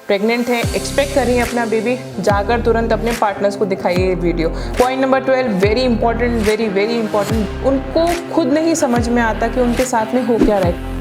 Pregnant हैं, expect कर रही हैं अपना बेबी, जाकर तुरंत अपने पार्टनर्स को दिखाइए ये video. Point number 12 very important, very very important, उनको खुद नहीं समझ में आता कि उनके साथ में हो क्या रहा है।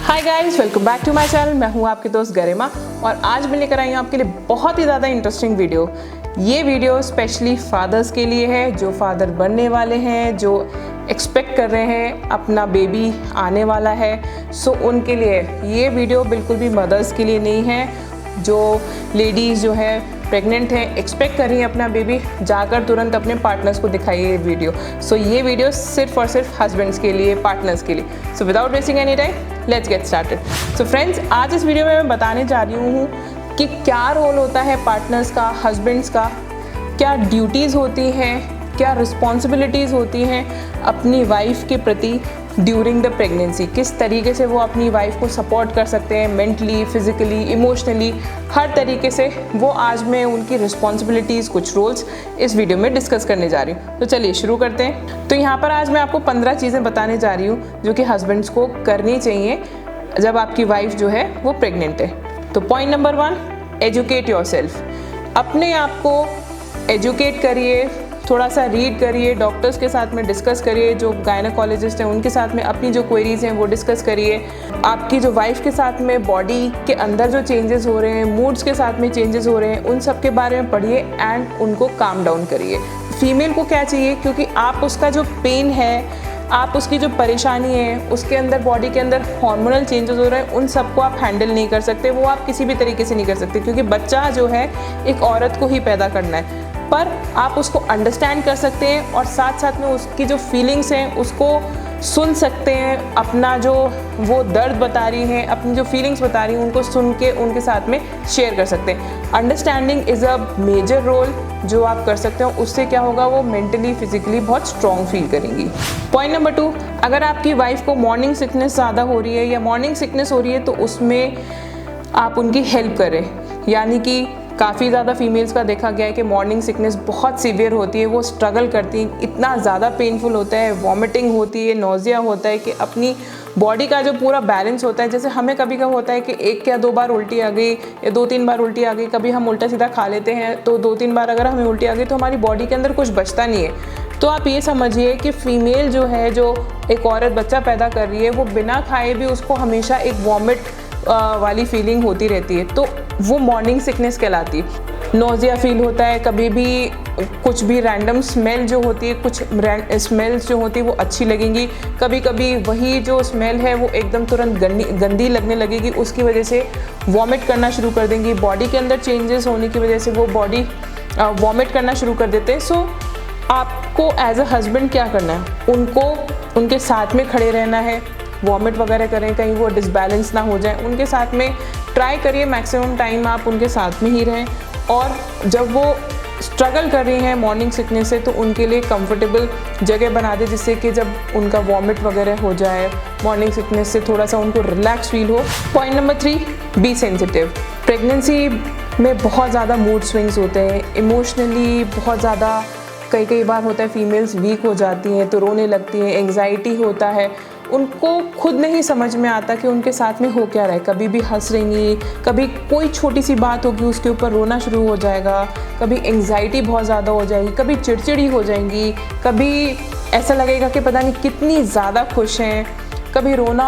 Hi guys, welcome back to my channel. मैं हूँ आपके दोस्त गरिमा और आज मैं लेकर आई हूँ आपके लिए बहुत ही ज़्यादा इंटरेस्टिंग वीडियो। ये वीडियो स्पेशली फादर्स के लिए है जो फादर बनने वाले हैं, जो एक्सपेक्ट कर रहे हैं अपना बेबी आने वाला है। सो उनके लिए ये वीडियो बिल्कुल भी मदर्स के लिए नहीं है। जो लेडीज़ जो है प्रेग्नेंट हैं, एक्सपेक्ट कर रही हैं अपना बेबी, जाकर तुरंत अपने पार्टनर्स को दिखाइए ये वीडियो। सो ये वीडियो सिर्फ और सिर्फ हस्बैंड्स के लिए, पार्टनर्स के लिए। So without wasting any time let's get started. So friends, आज इस वीडियो में मैं बताने जा रही हूँ कि क्या रोल होता है पार्टनर्स का, हस्बैंड्स का, क्या ड्यूटीज़ होती हैं, क्या रिस्पॉन्सिबिलिटीज़ होती हैं अपनी वाइफ के प्रति ड्यूरिंग द प्रेगनेंसी, किस तरीके से वो अपनी वाइफ को सपोर्ट कर सकते हैं मेंटली, फिजिकली, इमोशनली, हर तरीके से। वो आज मैं उनकी रिस्पॉन्सिबिलिटीज़, कुछ रोल्स इस वीडियो में डिस्कस करने जा रही हूँ। तो चलिए शुरू करते हैं। तो यहाँ पर आज मैं आपको 15 चीज़ें बताने जा रही हूँ जो कि हस्बैंड्स को करनी चाहिए जब आपकी वाइफ जो है वो प्रेग्नेंट है। तो पॉइंट नंबर 1, एजुकेट योरसेल्फ। अपने आप को एजुकेट करिए, थोड़ा सा रीड करिए, डॉक्टर्स के साथ में डिस्कस करिए, जो गायनेकोलॉजिस्ट हैं उनके साथ में अपनी जो क्वेरीज हैं वो डिस्कस करिए। आपकी जो वाइफ के साथ में बॉडी के अंदर जो चेंजेस हो रहे हैं, मूड्स के साथ में चेंजेस हो रहे हैं, उन सब के बारे में पढ़िए एंड उनको काम डाउन करिए। फीमेल को क्या चाहिए, क्योंकि आप उसका जो पेन है, आप उसकी जो परेशानी है, उसके अंदर बॉडी के अंदर हार्मोनल चेंजेस हो रहे हैं, उन सबको आप हैंडल नहीं कर सकते, वो आप किसी भी तरीके से नहीं कर सकते, क्योंकि बच्चा जो है एक औरत को ही पैदा करना है। पर आप उसको अंडरस्टैंड कर सकते हैं और साथ साथ में उसकी जो फीलिंग्स हैं उसको सुन सकते हैं। अपना जो वो दर्द बता रही हैं, अपनी जो फीलिंग्स बता रही हैं, उनको सुन के उनके साथ में शेयर कर सकते हैं। Understanding is a major role जो आप कर सकते हो। उससे क्या होगा, वो मेंटली, फिजिकली बहुत स्ट्रॉन्ग फील करेंगी। पॉइंट नंबर 2, अगर आपकी वाइफ को मॉर्निंग सिकनेस ज़्यादा हो रही है या मॉर्निंग सिकनेस हो रही है तो उसमें आप उनकी हेल्प करें। यानी कि काफ़ी ज़्यादा फीमेल्स का देखा गया है कि मॉर्निंग सिकनेस बहुत सीवियर होती है, वो स्ट्रगल करती हैं, इतना ज़्यादा पेनफुल होता है, वॉमिटिंग होती है, नोज़िया होता है, कि अपनी बॉडी का जो पूरा बैलेंस होता है, जैसे हमें कभी कभी होता है कि 1 या 2 बार उल्टी आ गई या 2-3 बार उल्टी आ गई, कभी हम उल्टा सीधा खा लेते हैं तो 2-3 बार अगर हमें उल्टी आ गई तो हमारी बॉडी के अंदर कुछ बचता नहीं है। तो आप ये समझिए कि फीमेल जो है, जो एक औरत बच्चा पैदा कर रही है, वो बिना खाए भी उसको हमेशा एक वॉमिट वाली फीलिंग होती रहती है, तो वो मॉर्निंग सिकनेस कहलाती है। नोज़िया फील होता है, कभी भी कुछ भी रैंडम स्मेल जो होती है, कुछ स्मेल्स जो होती है वो अच्छी लगेंगी, कभी कभी वही जो स्मेल है वो एकदम तुरंत गंदी लगने लगेगी, उसकी वजह से वॉमिट करना शुरू कर देंगी। बॉडी के अंदर चेंजेस होने की वजह से वो बॉडी वॉमिट करना शुरू कर देते हैं। सो आपको एज अ हस्बैंड क्या करना है, उनको उनके साथ में खड़े रहना है। वॉमिट वगैरह करें, कहीं वो डिसबैलेंस ना हो जाए, उनके साथ में ट्राई करिए मैक्सिमम टाइम आप उनके साथ में ही रहें। और जब वो स्ट्रगल कर रही हैं मॉर्निंग सिकनेस से तो उनके लिए कंफर्टेबल जगह बना दे, जिससे कि जब उनका वॉमिट वगैरह हो जाए, मॉर्निंग सिकनेस से थोड़ा सा उनको रिलैक्स फील हो। Point number 3, be sensitive. Pregnancy में बहुत ज़्यादा मूड स्विंग्स होते हैं, इमोशनली बहुत ज़्यादा कई बार होता है फीमेल्स वीक हो जाती हैं तो रोने लगती हैं, एंग्जाइटी होता है, उनको खुद नहीं समझ में आता कि उनके साथ में हो क्या रहा है। कभी भी हंस रहेंगी, कभी कोई छोटी सी बात होगी उसके ऊपर रोना शुरू हो जाएगा, कभी एंग्जाइटी बहुत ज़्यादा हो जाएगी, कभी चिड़चिड़ी हो जाएंगी, कभी ऐसा लगेगा कि पता नहीं कितनी ज़्यादा खुश हैं, कभी रोना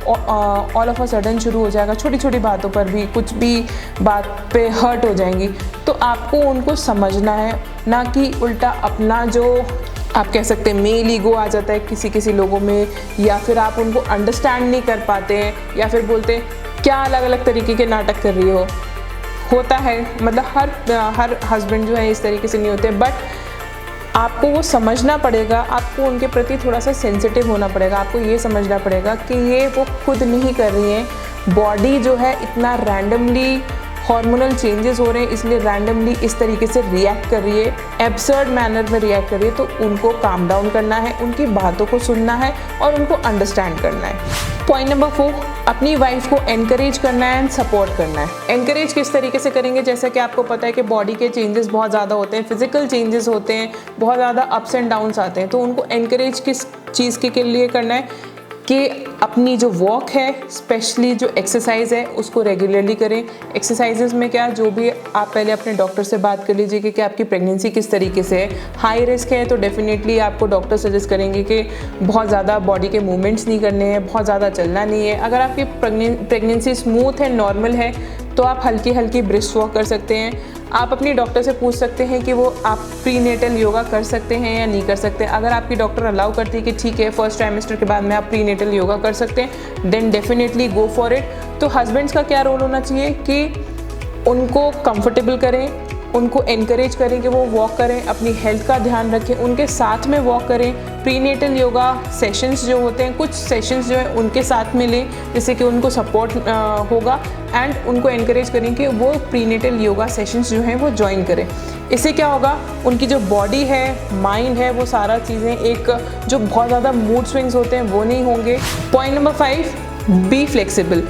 ऑल ऑफ अ सडन शुरू हो जाएगा, छोटी छोटी बातों पर भी, कुछ भी बात पे हर्ट हो जाएंगी। तो आपको उनको समझना है, ना कि उल्टा अपना जो आप कह सकते हैं मेल ईगो आ जाता है किसी लोगों में, या फिर आप उनको अंडरस्टैंड नहीं कर पाते हैं, या फिर बोलते हैं क्या अलग अलग तरीके के नाटक कर रही हो। होता है, मतलब हर हस्बैंड जो है इस तरीके से नहीं होते, बट आपको वो समझना पड़ेगा, आपको उनके प्रति थोड़ा सा सेंसिटिव होना पड़ेगा। आपको ये समझना पड़ेगा कि ये वो खुद नहीं कर रही हैं, बॉडी जो है इतना रैंडमली हार्मोनल चेंजेस हो रहे हैं, इसलिए रैंडमली इस तरीके से रिएक्ट कर रही है, एब्सर्ड मैनर में रिएक्ट कर रही है। तो उनको काम डाउन करना है, उनकी बातों को सुनना है और उनको अंडरस्टैंड करना है। पॉइंट नंबर 4, अपनी वाइफ को एनकरेज करना है एंड सपोर्ट करना है। एनकरेज किस तरीके से करेंगे, जैसे कि आपको पता है कि बॉडी के चेंजेस बहुत ज़्यादा होते हैं, फिजिकल चेंजेस होते हैं, बहुत ज़्यादा अप्स एंड डाउन्स आते हैं। तो उनको एनकरेज किस चीज़ के लिए करना है कि अपनी जो वॉक है, स्पेशली जो एक्सरसाइज है, उसको रेगुलरली करें। एक्सरसाइजेज में क्या, जो भी आप पहले अपने डॉक्टर से बात कर लीजिए कि आपकी प्रेगनेंसी किस तरीके से है। हाई रिस्क है तो डेफिनेटली आपको डॉक्टर सजेस्ट करेंगे कि बहुत ज़्यादा बॉडी के मूवमेंट्स नहीं करने हैं, बहुत ज़्यादा चलना नहीं है। अगर आपकी प्रेगनेंसी स्मूथ है, नॉर्मल है, तो आप हल्की हल्की ब्रिस्क वॉक कर सकते हैं। आप अपनी डॉक्टर से पूछ सकते हैं कि वो आप प्रीनेटल योगा कर सकते हैं या नहीं कर सकते। अगर आपकी डॉक्टर अलाउ करती है कि ठीक है फर्स्ट ट्राइमेस्टर के बाद में आप प्रीनेटल योगा कर सकते हैं, then definitely go for it. तो हस्बैंड्स का क्या रोल होना चाहिए कि उनको कंफर्टेबल करें, उनको एनकरेज करें कि वो वॉक करें, अपनी हेल्थ का ध्यान रखें, उनके साथ में वॉक करें। प्रीनेटल योगा सेशंस जो होते हैं, कुछ सेशंस जो है उनके साथ में लें, जिससे कि उनको सपोर्ट होगा, एंड उनको एनकरेज करें कि वो प्रीनेटल योगा सेशंस जो हैं वो ज्वाइन करें। इससे क्या होगा, उनकी जो बॉडी है, माइंड है, वो सारा चीज़ें एक जो बहुत ज़्यादा मूड स्विंग्स होते हैं वो नहीं होंगे। Point number 5, be flexible.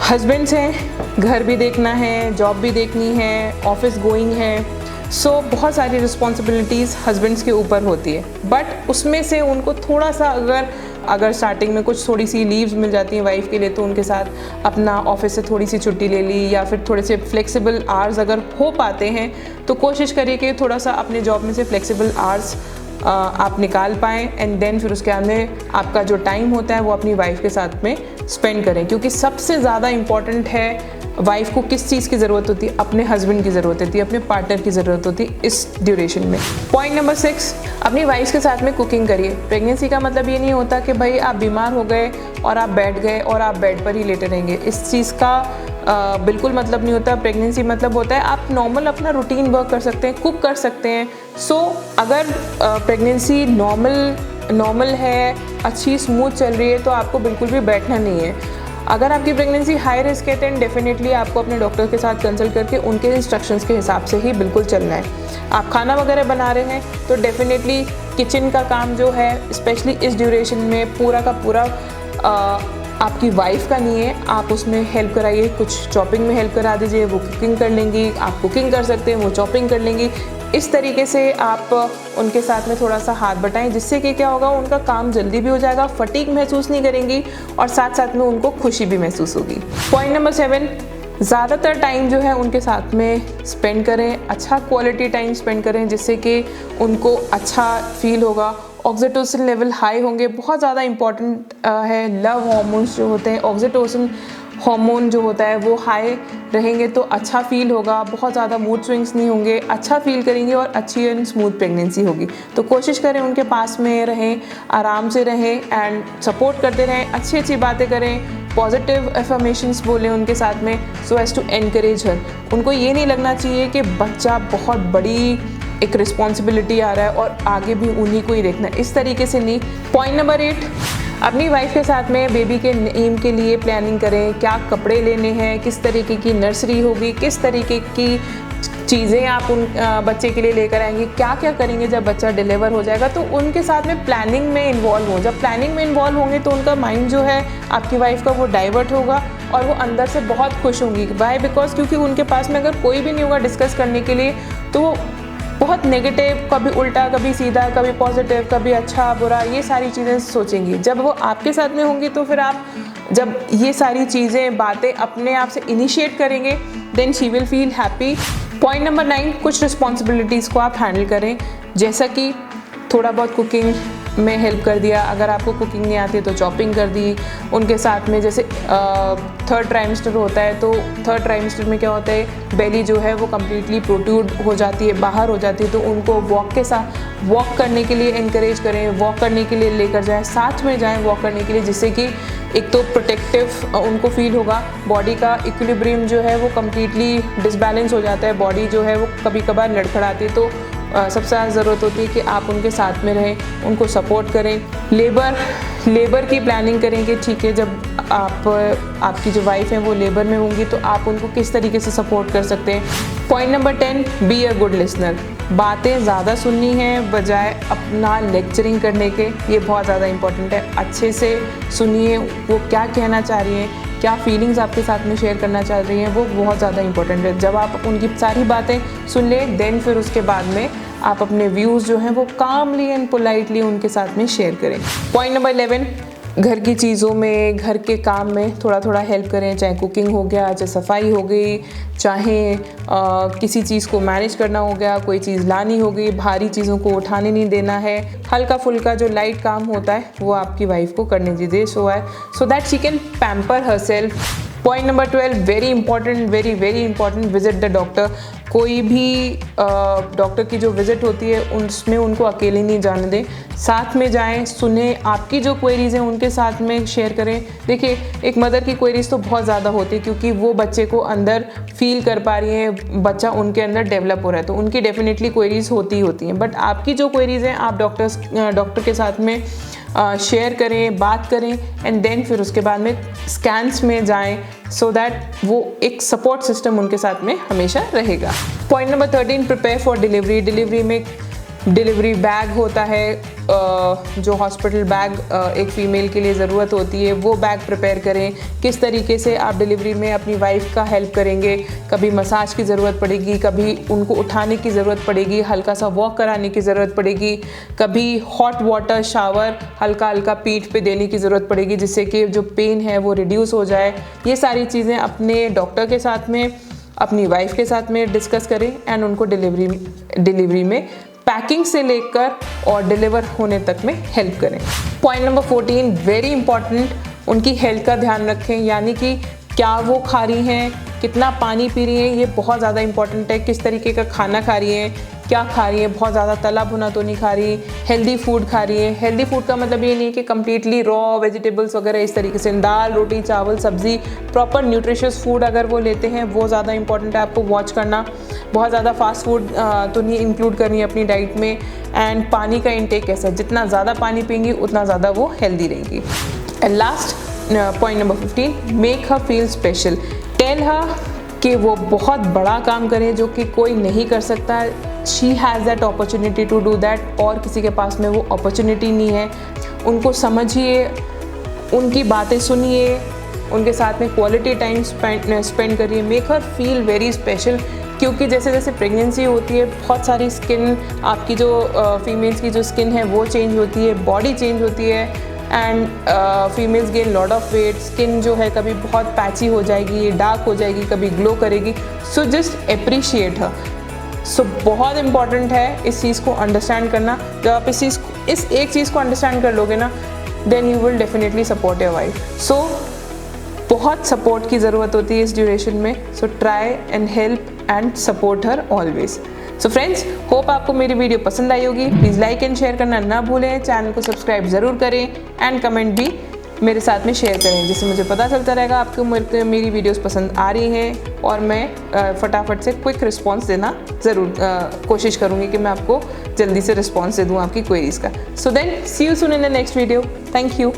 Husbands हैं, घर भी देखना है, जॉब भी देखनी है, ऑफिस गोइंग है, सो बहुत सारी रिस्पॉन्सिबिलिटीज़ हस्बैंड्स के ऊपर होती है। बट उसमें से उनको थोड़ा सा अगर स्टार्टिंग में कुछ थोड़ी सी लीव्स मिल जाती हैं वाइफ के लिए, तो उनके साथ अपना ऑफिस से थोड़ी सी छुट्टी ले ली, या फिर थोड़े से फ्लेक्सिबल आवर्स अगर हो पाते हैं तो कोशिश करिए कि थोड़ा सा अपने जॉब में से फ्लेक्सिबल आवर्स आप निकाल पाएँ, एंड देन फिर उसके बाद में आपका जो टाइम होता है वो अपनी वाइफ के साथ में स्पेंड करें। क्योंकि सबसे ज़्यादा इम्पॉर्टेंट है वाइफ को किस चीज़ की ज़रूरत होती है, अपने हस्बैंड की ज़रूरत होती है, अपने पार्टनर की ज़रूरत होती है इस ड्यूरेशन में। पॉइंट नंबर 6, अपनी वाइफ के साथ में कुकिंग करिए। प्रेगनेंसी का मतलब ये नहीं होता कि भाई आप बीमार हो गए और आप बैठ गए और आप बेड पर ही लेटे रहेंगे। इस चीज़ का बिल्कुल मतलब नहीं होता। प्रेगनेंसी मतलब होता है आप नॉर्मल अपना रूटीन वर्क कर सकते हैं, कुक कर सकते हैं। सो अगर प्रेगनेंसी नॉर्मल है, अच्छी स्मूथ चल रही है, तो आपको बिल्कुल भी बैठना नहीं है। अगर आपकी प्रेगनेंसी हाई रिस्क है, तो डेफिनेटली आपको अपने डॉक्टर के साथ कंसल्ट करके उनके इंस्ट्रक्शंस के हिसाब से ही बिल्कुल चलना है। आप खाना वगैरह बना रहे हैं तो डेफिनेटली किचन का काम जो है, स्पेशली इस ड्यूरेशन में, पूरा का पूरा आपकी वाइफ का नहीं है। आप उसमें हेल्प कराइए, कुछ चॉपिंग में हेल्प करा दीजिए, वो कुकिंग कर लेंगी, आप कुकिंग कर सकते हैं, वो चॉपिंग कर लेंगी। इस तरीके से आप उनके साथ में थोड़ा सा हाथ बटाएं, जिससे कि क्या होगा, उनका काम जल्दी भी हो जाएगा, फटीग महसूस नहीं करेंगी, और साथ साथ में उनको खुशी भी महसूस होगी। पॉइंट नंबर 7, ज़्यादातर टाइम जो है उनके साथ में स्पेंड करें, अच्छा क्वालिटी टाइम स्पेंड करें, जिससे कि उनको अच्छा फील होगा। ऑक्सीटोसिन लेवल हाई होंगे, बहुत ज़्यादा इंपॉर्टेंट है। लव हार्मोन्स जो होते हैं, ऑक्सीटोसिन हार्मोन जो होता है वो हाई रहेंगे तो अच्छा फील होगा, बहुत ज़्यादा मूड स्विंग्स नहीं होंगे, अच्छा फील करेंगे और अच्छी एंड स्मूथ प्रेगनेंसी होगी। तो कोशिश करें उनके पास में रहें, आराम से रहें, एंड सपोर्ट करते रहें, अच्छी अच्छी बातें करें, पॉजिटिव एफर्मेशंस बोलें उनके साथ में, सो एज़ टू एनकरेज हर। उनको ये नहीं लगना चाहिए कि बच्चा बहुत बड़ी एक रिस्पॉन्सिबिलिटी आ रहा है और आगे भी उन्हीं को ही देखना है, इस तरीके से नहीं। पॉइंट नंबर 8, अपनी वाइफ के साथ में बेबी के नेम के लिए प्लानिंग करें, क्या कपड़े लेने हैं, किस तरीके की नर्सरी होगी, किस तरीके की चीज़ें आप उन बच्चे के लिए लेकर आएंगे, क्या क्या करेंगे जब बच्चा डिलीवर हो जाएगा। तो उनके साथ में प्लानिंग में इन्वॉल्व हो। जब प्लानिंग में इन्वॉल्व होंगे तो उनका माइंड जो है आपकी वाइफ का वो डाइवर्ट होगा और वो अंदर से बहुत खुश होंगी। वाई? बिकॉज क्योंकि उनके पास में अगर कोई भी नहीं होगा डिस्कस करने के लिए, तो वो बहुत नेगेटिव, कभी उल्टा, कभी सीधा, कभी पॉजिटिव, कभी अच्छा बुरा, ये सारी चीज़ें सोचेंगी। जब वो आपके साथ में होंगी तो फिर आप जब ये सारी चीज़ें, बातें अपने आप से इनिशिएट करेंगे, then she will feel happy. Point number 9, कुछ रिस्पॉन्सिबिलिटीज़ को आप हैंडल करें, जैसा कि थोड़ा बहुत कुकिंग में हेल्प कर दिया, अगर आपको कुकिंग नहीं आती है तो चॉपिंग कर दी उनके साथ में। जैसे 3rd ट्राइमेस्टर होता है तो 3rd ट्राइमेस्टर में क्या होता है, बेली जो है वो कम्प्लीटली प्रोट्रूड हो जाती है, बाहर हो जाती है, तो उनको वॉक करने के लिए एनकरेज करें, वॉक करने के लिए लेकर जाएं, साथ में जाएं वॉक करने के लिए, जिससे कि एक तो प्रोटेक्टिव उनको फील होगा, बॉडी का इक्विलिब्रियम जो है वो कम्प्लीटली डिसबैलेंस हो जाता है, बॉडी जो है वो कभी कभार लड़खड़ाती है, तो सबसे ज़्यादा ज़रूरत होती है कि आप उनके साथ में रहें, उनको सपोर्ट करें। लेबर की प्लानिंग करें कि ठीक है, जब आपकी जो वाइफ है वो लेबर में होंगी तो आप उनको किस तरीके से सपोर्ट कर सकते हैं। Point number 10, be a good listener. बातें ज़्यादा सुननी हैं बजाय अपना लेक्चरिंग करने के, ये बहुत ज़्यादा इंपॉर्टेंट है। अच्छे से सुनिए वो क्या कहना चाह रही हैं, क्या फीलिंग्स आपके साथ में शेयर करना चाह रही हैं, वो बहुत ज़्यादा इंपॉर्टेंट है। जब आप उनकी सारी बातें सुन लें, देन फिर उसके बाद में आप अपने व्यूज़ जो हैं वो कामली एंड पोलाइटली उनके साथ में शेयर करें। पॉइंट नंबर 11, घर की चीज़ों में, घर के काम में थोड़ा थोड़ा हेल्प करें, चाहे कुकिंग हो गया, चाहे सफाई हो गई, चाहे किसी चीज़ को मैनेज करना हो गया, कोई चीज़ लानी हो गई, भारी चीज़ों को उठाने नहीं देना है। हल्का फुल्का जो लाइट काम होता है वो आपकी वाइफ को करने दीजिए so that she can pamper her self. Point number 12, very important, very important, visit the doctor. कोई भी डॉक्टर की जो विज़िट होती है उसमें उनको अकेले नहीं जाने दें, साथ में जाएं, सुने, आपकी जो क्वेरीज़ हैं उनके साथ में शेयर करें। देखिए, एक मदर की क्वेरीज़ तो बहुत ज़्यादा होती है क्योंकि वो बच्चे को अंदर फील कर पा रही हैं, बच्चा उनके अंदर डेवलप हो रहा है, तो उनकी डेफिनेटली क्वेरीज़ होती हैं। बट आपकी जो क्वेरीज़ हैं आप डॉक्टर के साथ में शेयर करें, बात करें, एंड देन फिर उसके बाद में स्कैन्स में जाएं सो दैट वो एक सपोर्ट सिस्टम उनके साथ में हमेशा रहेगा। Point number 13, prepare for delivery. Delivery में डिलीवरी बैग होता है, जो हॉस्पिटल बैग एक फ़ीमेल के लिए ज़रूरत होती है, वो बैग प्रिपेयर करें। किस तरीके से आप डिलीवरी में अपनी वाइफ का हेल्प करेंगे, कभी मसाज की ज़रूरत पड़ेगी, कभी उनको उठाने की ज़रूरत पड़ेगी, हल्का सा वॉक कराने की ज़रूरत पड़ेगी, कभी हॉट वाटर शावर हल्का हल्का पीठ पे देने की ज़रूरत पड़ेगी जिससे कि जो पेन है वो रिड्यूस हो जाए। ये सारी चीज़ें अपने डॉक्टर के साथ में, अपनी वाइफ के साथ में डिस्कस करें एंड उनको डिलीवरी में पैकिंग से लेकर और डिलीवर होने तक में हेल्प करें। पॉइंट नंबर 14, वेरी इंपॉर्टेंट, उनकी हेल्थ का ध्यान रखें, यानी कि क्या वो खा रही हैं, कितना पानी पी रही हैं, ये बहुत ज़्यादा इंपॉर्टेंट है। किस तरीके का खाना खा रही हैं, क्या खा रही है, बहुत ज़्यादा तला भुना तो नहीं खा रही, हेल्दी फूड खा रही है। हेल्दी फूड का मतलब ये नहीं है कि कम्प्लीटली रॉ वेजिटेबल्स वगैरह इस तरीके से, दाल रोटी चावल सब्जी, प्रॉपर न्यूट्रिशियस फूड अगर वो लेते हैं वो ज़्यादा इंपॉर्टेंट है आपको वॉच करना। बहुत ज़्यादा फास्ट फूड तो नहीं इंक्लूड करनी है अपनी डाइट में। एंड पानी का इंटेक कैसा है, जितना ज़्यादा पानी पीएंगी उतना ज़्यादा वो हेल्दी रहेंगी। And last point number 15, make her feel special. Tell her कि वो बहुत बड़ा काम करें जो कि कोई नहीं कर सकता। She has that opportunity to do that, और किसी के पास में वो अपॉर्चुनिटी नहीं है। उनको समझिए, उनकी बातें सुनिए, उनके साथ में क्वालिटी टाइम स्पेंड करिए। Make her feel very special, क्योंकि जैसे जैसे प्रेगनेंसी होती है बहुत सारी स्किन, आपकी जो फीमेल्स की जो स्किन है वो चेंज होती है, बॉडी चेंज होती है, and females gain lot of weight. Skin जो है कभी बहुत पैची हो जाएगी, डार्क हो जाएगी, कभी ग्लो करेगी। सो जस्ट अप्रिशिएट हर। सो बहुत इंपॉर्टेंट है इस चीज़ को अंडरस्टैंड करना। जब आप इस एक चीज़ को अंडरस्टैंड कर लोगे ना, then you will definitely support your wife. So बहुत सपोर्ट की ज़रूरत होती है इस ड्यूरेशन में। So try and help and support her always. So friends, hope आपको मेरी वीडियो पसंद आई होगी। प्लीज़ लाइक एंड शेयर करना ना भूलें, चैनल को सब्सक्राइब ज़रूर करें एंड कमेंट भी मेरे साथ में शेयर करें, जिससे मुझे पता चलता रहेगा आपको मेरी वीडियोस पसंद आ रही हैं, और मैं फटाफट से क्विक रिस्पांस देना ज़रूर कोशिश करूँगी कि मैं आपको जल्दी से रिस्पांस दे दूँ आपकी क्वेरीज़ का। So then see you soon in the next video. Thank you.